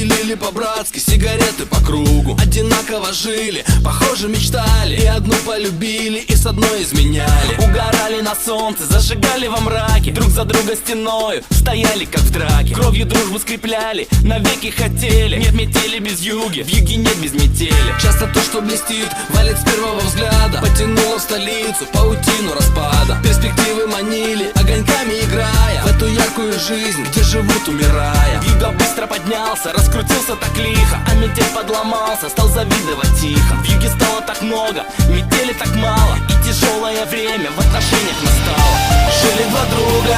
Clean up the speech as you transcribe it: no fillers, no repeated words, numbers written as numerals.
делили по-братски сигареты по кругу. Одинаково жили, похоже мечтали, и одну полюбили, и с одной изменяли. Угорали на солнце, зажигали во мраке, друг за друга стеною стояли как в драке. Кровью дружбу скрепляли, навеки хотели. Нет метели без юги, в юге нет без метели. Часто то, что блестит, валит с первого взгляда. Потянуло в столицу паутину распада. Перспективы манили, огоньками играя в эту яркую жизнь, где живут умирая. Юга быстро поднялся, раскрутился так лихо, а метель подломался, стал завидовать тихо. В юге стало так много, метели так мало, и тяжелое время в отношениях настало. Жили два друга,